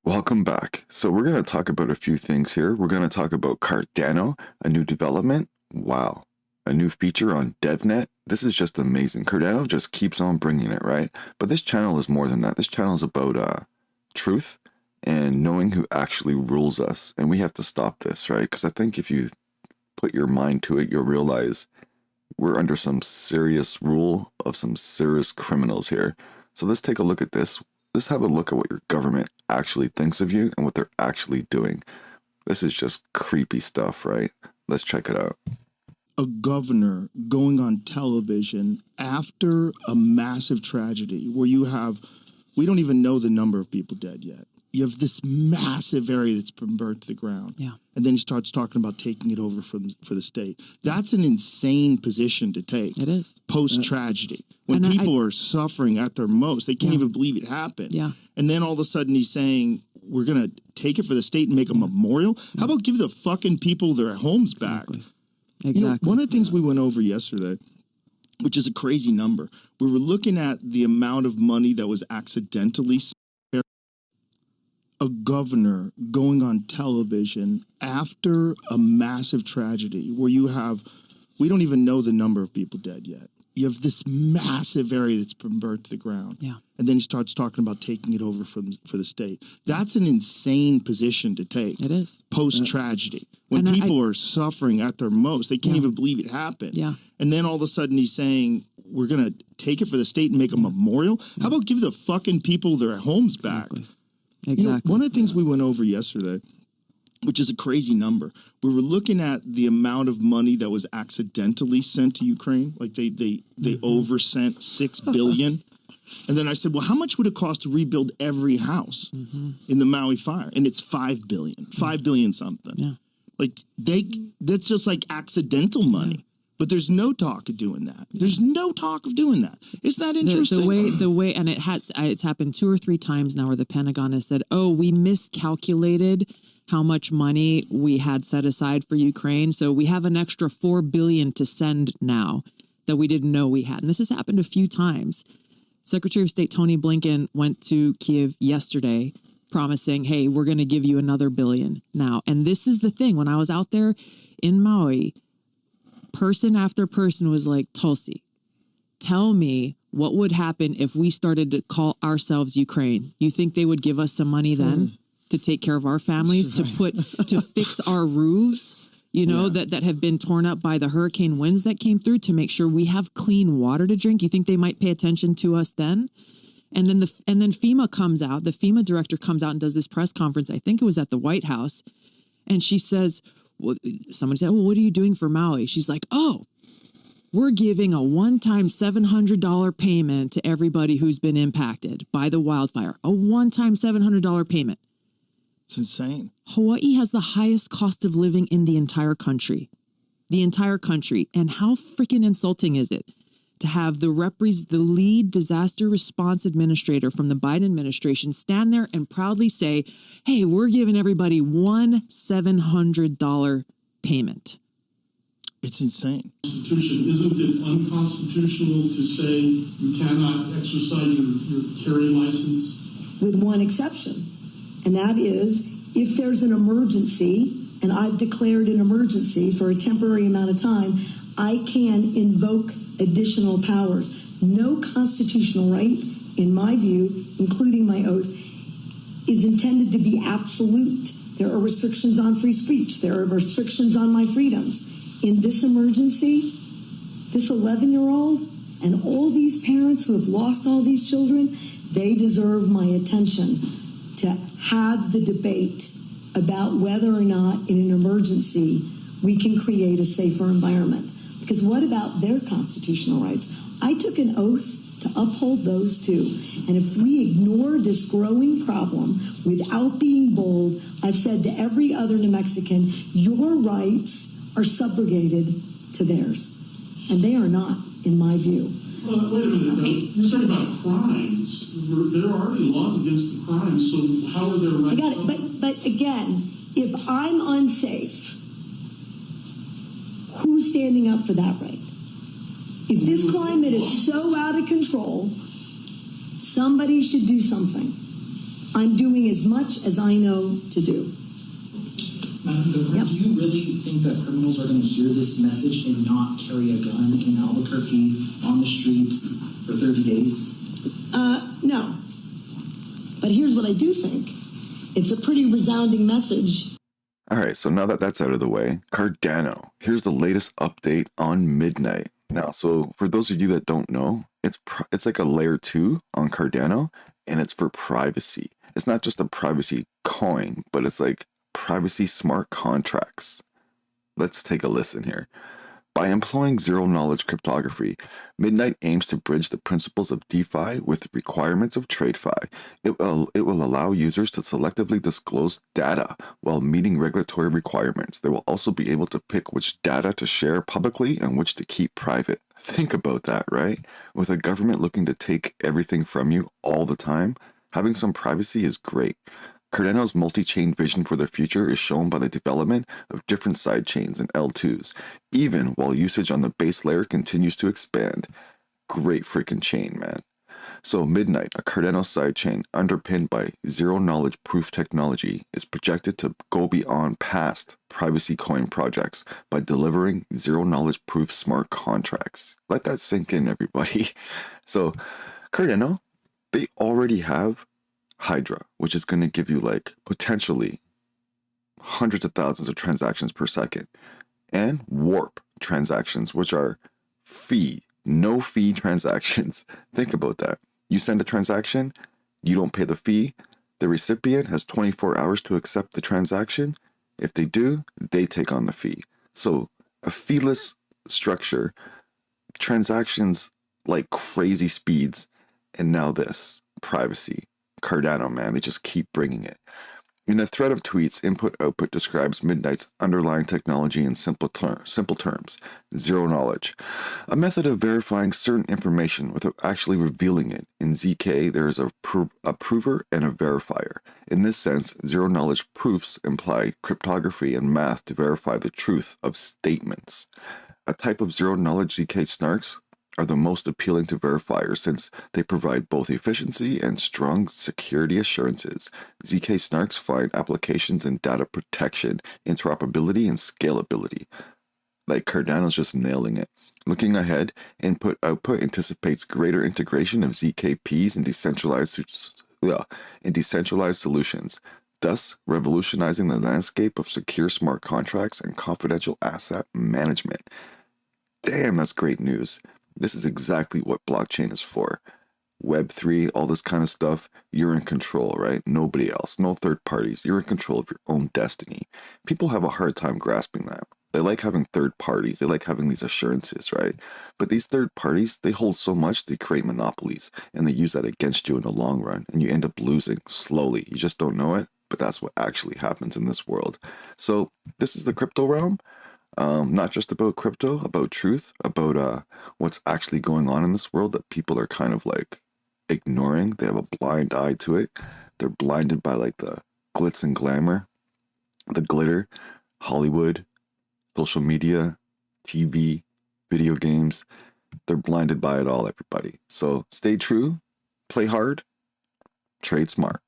Welcome back. So we're going to talk about a few things here. We're going to talk about Cardano, a new development. Wow. A new feature on DevNet. This is just amazing. Cardano just keeps on bringing it, right? But this channel is more than that. This channel is about truth and knowing who actually rules us. And we have to stop this, right? Because I think if you put your mind to it, you'll realize we're under some serious rule of some serious criminals here. So let's take a look at this. Let's have a look at what your government actually thinks of you and what they're actually doing. This is just creepy stuff, right? Let's check it out. A governor going on television after a massive tragedy where you have, we don't even know the number of people dead yet. You have this massive area that's been burnt to the ground. Yeah. And then he starts talking about taking it over for the state. That's an insane position to take. It is. Post-tragedy. When people are suffering at their most, they can't even believe it happened. Yeah. And then all of a sudden he's saying, we're going to take it for the state and make a memorial? How about give the fucking people their homes back? Exactly. You know, one of the things we went over yesterday, which is a crazy number, we were looking at the amount of money that was accidentally a governor going on television after a massive tragedy where you have, we don't even know the number of people dead yet. You have this massive area that's been burnt to the ground. Yeah. And then he starts talking about taking it over for the state. That's an insane position to take. It is. Post-tragedy. When people are suffering at their most, they can't even believe it happened. Yeah. And then all of a sudden he's saying, we're going to take it for the state and make a memorial? How about give the fucking people their homes back? Exactly. You know, one of the things we went over yesterday, which is a crazy number, we were looking at the amount of money that was accidentally sent to Ukraine. Like they oversent $6 billion. And then I said, well, how much would it cost to rebuild every house in the Maui fire? And it's $5 billion, $5 billion something. Yeah. Like that's just like accidental money. Yeah. But there's no talk of doing that. There's no talk of doing that. Isn't that interesting? The way, and it's happened 2 or 3 times now where the Pentagon has said, oh, we miscalculated how much money we had set aside for Ukraine. So we have an extra $4 billion to send now that we didn't know we had. And this has happened a few times. Secretary of State Tony Blinken went to Kiev yesterday promising, hey, we're going to give you another $1 billion now. And this is the thing. When I was out there in Maui, person after person was like, Tulsi, tell me what would happen if we started to call ourselves Ukraine. You think they would give us some money then to take care of our families, to fix our roofs, you know, that have been torn up by the hurricane winds that came through, to make sure we have clean water to drink? You think they might pay attention to us then? And then FEMA comes out, the FEMA director comes out and does this press conference. I think it was at the White House. And she says, well, someone said, well, what are you doing for Maui? She's like, oh, we're giving a one-time $700 payment to everybody who's been impacted by the wildfire. A one-time $700 payment. It's insane. Hawaii has the highest cost of living in the entire country. The entire country. And how freaking insulting is it to have the lead disaster response administrator from the Biden administration stand there and proudly say, hey, we're giving everybody one $700 payment. It's insane. Constitution, isn't it unconstitutional to say you cannot exercise your carry license? With one exception, and that is if there's an emergency, and I've declared an emergency for a temporary amount of time, I can invoke additional powers. No constitutional right, in my view, including my oath, is intended to be absolute. There are restrictions on free speech. There are restrictions on my freedoms. In this emergency, this 11-year-old and all these parents who have lost all these children, they deserve my attention to have the debate about whether or not in an emergency we can create a safer environment. Because what about their constitutional rights? I took an oath to uphold those too. And if we ignore this growing problem without being bold, I've said to every other New Mexican, your rights are subrogated to theirs. And they are not, in my view. Wait a minute. Okay. You're talking about crimes. There are already laws against the crimes, so how are their rights? I got it. But again, if I'm unsafe, who's standing up for that right? If this climate is so out of control, somebody should do something. I'm doing as much as I know to do. Madam Governor, Yep. do you really think that criminals are going to hear this message and not carry a gun in Albuquerque on the streets for 30 days? No. But here's what I do think. It's a pretty resounding message. All right, so now that that's out of the way, Cardano. Here's the latest update on Midnight. Now, so for those of you that don't know, it's like a layer 2 on Cardano, and it's for privacy. It's not just a privacy coin, but it's like privacy smart contracts. Let's take a listen here. By employing zero-knowledge cryptography, Midnight aims to bridge the principles of DeFi with the requirements of TradeFi. It will allow users to selectively disclose data while meeting regulatory requirements. They will also be able to pick which data to share publicly and which to keep private. Think about that, right? With a government looking to take everything from you all the time, having some privacy is great. Cardano's multi-chain vision for the future is shown by the development of different sidechains and L2s, even while usage on the base layer continues to expand. Great freaking chain, man. So Midnight, a Cardano sidechain underpinned by zero-knowledge proof technology, is projected to go beyond past privacy coin projects by delivering zero-knowledge proof smart contracts. Let that sink in, everybody. So Cardano, they already have HYDRA, which is going to give you like potentially hundreds of thousands of transactions per second, and WARP transactions, which are no fee transactions. Think about that. You send a transaction, you don't pay the fee. The recipient has 24 hours to accept the transaction. If they do, they take on the fee. So a feeless structure, transactions like crazy speeds, and now this privacy. Cardano, man, they just keep bringing it. In a thread of tweets, input-output describes Midnight's underlying technology in simple terms. Zero knowledge. A method of verifying certain information without actually revealing it. In ZK, there is a prover and a verifier. In this sense, zero knowledge proofs imply cryptography and math to verify the truth of statements. A type of zero knowledge ZK snarks are the most appealing to verifiers since they provide both efficiency and strong security assurances. ZK snarks find applications in data protection, interoperability, and scalability. Like Cardano's just nailing it. Looking ahead, input-output anticipates greater integration of ZKPs in decentralized solutions, thus revolutionizing the landscape of secure smart contracts and confidential asset management. Damn, that's great news. This is exactly what blockchain is for. Web3, all this kind of stuff, you're in control, right? Nobody else, no third parties. You're in control of your own destiny. People have a hard time grasping that. They like having third parties. They like having these assurances, right? But these third parties, they hold so much, they create monopolies, and they use that against you in the long run, and you end up losing slowly. You just don't know it, but that's what actually happens in this world. So this is the crypto realm. Not just about crypto, about truth, about what's actually going on in this world that people are kind of like ignoring. They have a blind eye to it. They're blinded by like the glitz and glamour, the glitter, Hollywood, social media, TV, video games. They're blinded by it all, everybody. So stay true, play hard, trade smart.